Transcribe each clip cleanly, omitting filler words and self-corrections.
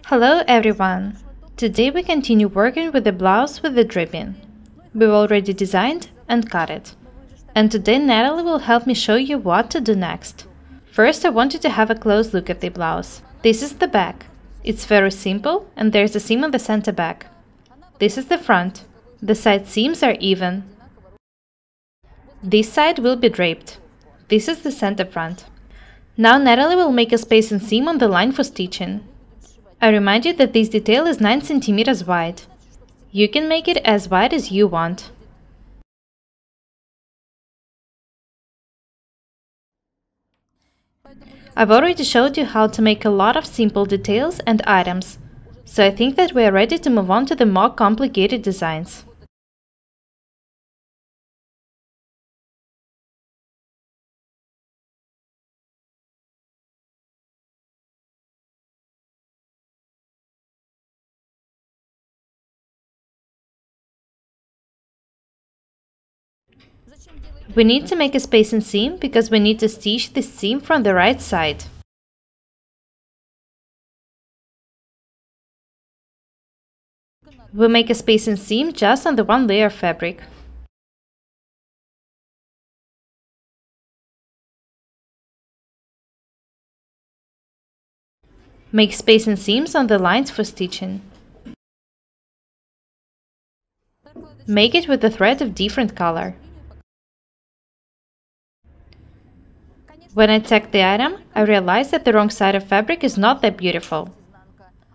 Hello everyone! Today we continue working with the blouse with the draping. We've already designed and cut it. And today Natalie will help me show you what to do next. First I want you to have a close look at the blouse. This is the back. It's very simple and there's a seam on the center back. This is the front. The side seams are even. This side will be draped. This is the center front. Now Natalie will make a space and seam on the line for stitching. I remind you that this detail is 9 cm wide. You can make it as wide as you want. I've already showed you how to make a lot of simple details and items, so I think that we are ready to move on to the more complicated designs. We need to make a space and seam because we need to stitch this seam from the right side. We make a space and seam just on the one layer of fabric. Make space and seams on the lines for stitching. Make it with a thread of different color. When I tagged the item, I realized that the wrong side of fabric is not that beautiful.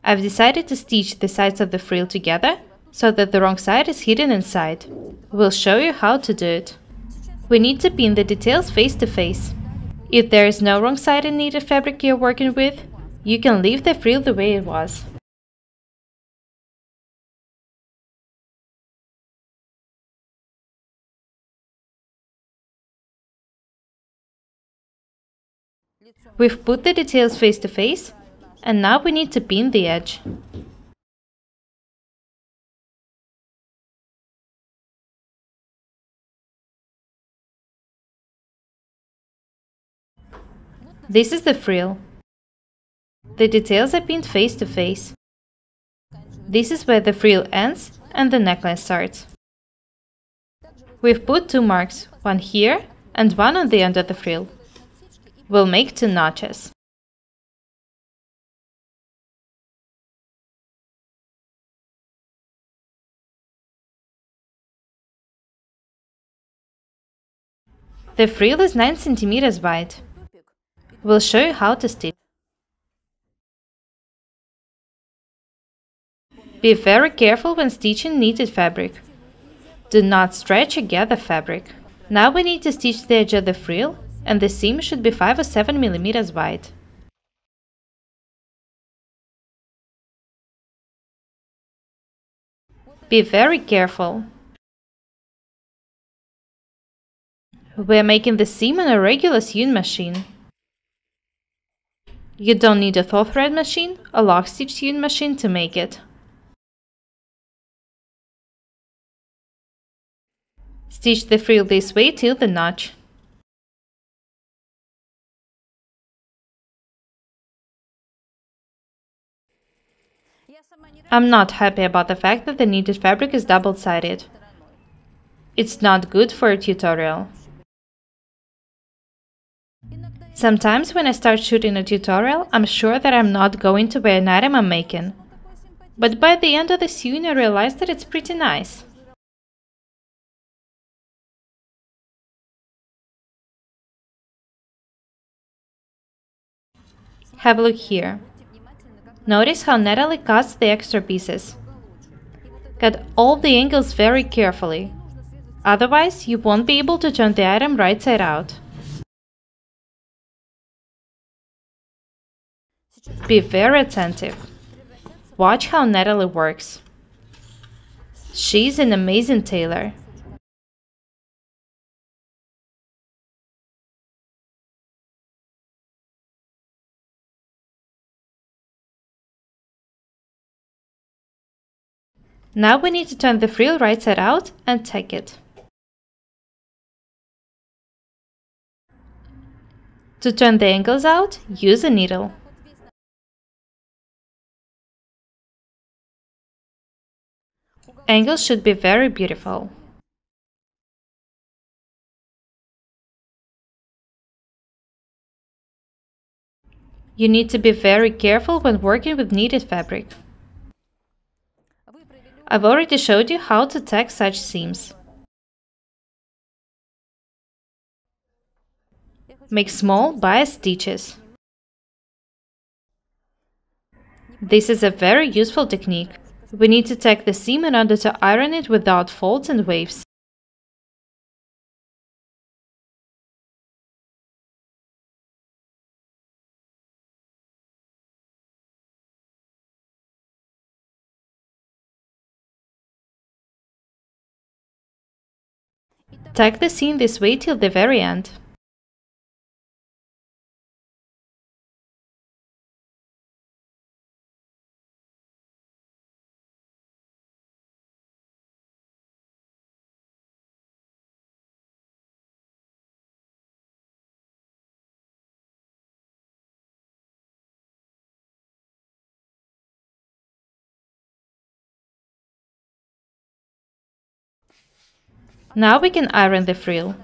I've decided to stitch the sides of the frill together so that the wrong side is hidden inside. We'll show you how to do it. We need to pin the details face to face. If there is no wrong side in knitted fabric you're working with, you can leave the frill the way it was. We've put the details face to face, and now we need to pin the edge. This is the frill. The details are pinned face to face. This is where the frill ends and the neckline starts. We've put 2 marks, one here and one on the end of the frill. We'll make 2 notches. The frill is 9 cm wide. We'll show you how to stitch. Be very careful when stitching knitted fabric. Do not stretch or gather fabric. Now we need to stitch the edge of the frill, and the seam should be 5 or 7 mm wide. Be very careful. We're making the seam on a regular sewing machine. You don't need a thaw thread machine or lock stitch sewing machine to make it. Stitch the frill this way till the notch. I'm not happy about the fact that the knitted fabric is double-sided. It's not good for a tutorial. Sometimes when I start shooting a tutorial, I'm sure that I'm not going to wear an item I'm making. But by the end of the sewing I realized that it's pretty nice. Have a look here. Notice how Natalie cuts the extra pieces. Cut all the angles very carefully. Otherwise, you won't be able to turn the item right side out. Be very attentive. Watch how Natalie works. She's an amazing tailor. Now we need to turn the frill right side out and tack it. To turn the angles out, use a needle. Angles should be very beautiful. You need to be very careful when working with knitted fabric. I've already showed you how to tack such seams. Make small bias stitches. This is a very useful technique. We need to tack the seam in order to iron it without folds and waves. Tack the seam this way till the very end. Now we can iron the frill.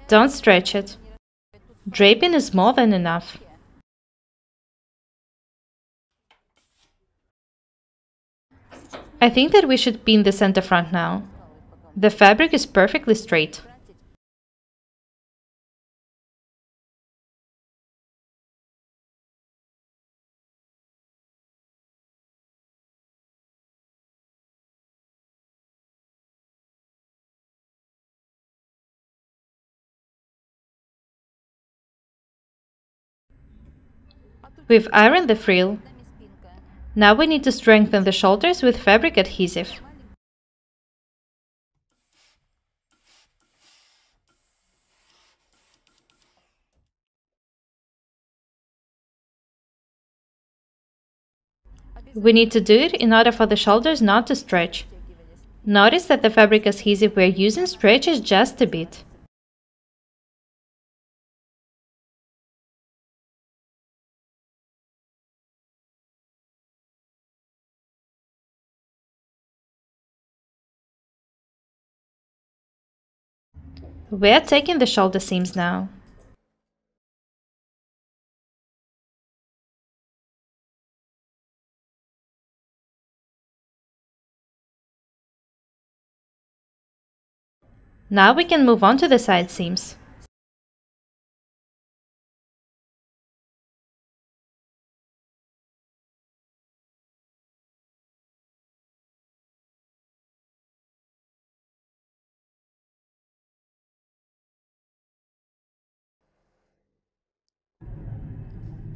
Don't stretch it. Draping is more than enough. I think that we should pin the center front now. The fabric is perfectly straight. We've ironed the frill. Now we need to strengthen the shoulders with fabric adhesive. We need to do it in order for the shoulders not to stretch. Notice that the fabric adhesive we're using stretches just a bit. We're taking the shoulder seams now. Now we can move on to the side seams.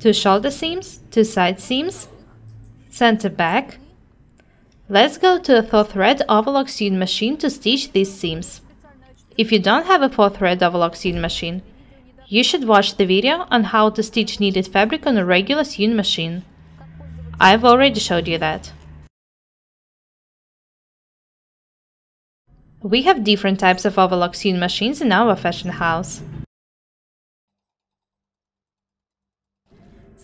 Two shoulder seams, two side seams, center back. Let's go to a 4-thread overlock sewing machine to stitch these seams. If you don't have a 4-thread overlock sewing machine, you should watch the video on how to stitch knitted fabric on a regular sewing machine. I've already showed you that. We have different types of overlock sewing machines in our fashion house.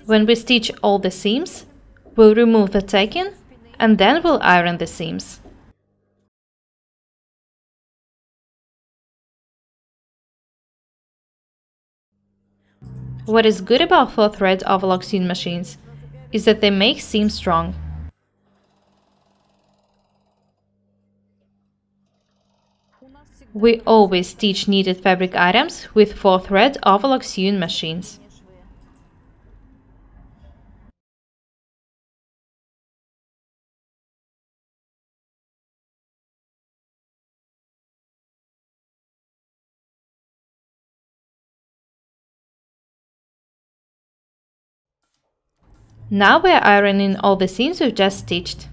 When we stitch all the seams, we'll remove the tacking and then we'll iron the seams. What is good about 4-thread overlock sewing machines is that they make seams strong. We always stitch knitted fabric items with 4-thread overlock sewing machines. Now we're ironing all the seams we've just stitched.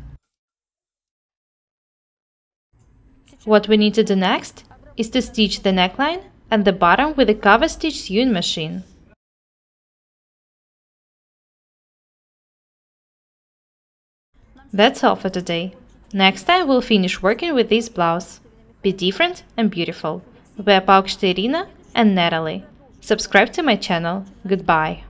What we need to do next is to stitch the neckline and the bottom with a cover stitch sewing machine. That's all for today. Next time we'll finish working with this blouse. Be different and beautiful. We're Paukšte Irina and Natalie. Subscribe to my channel. Goodbye.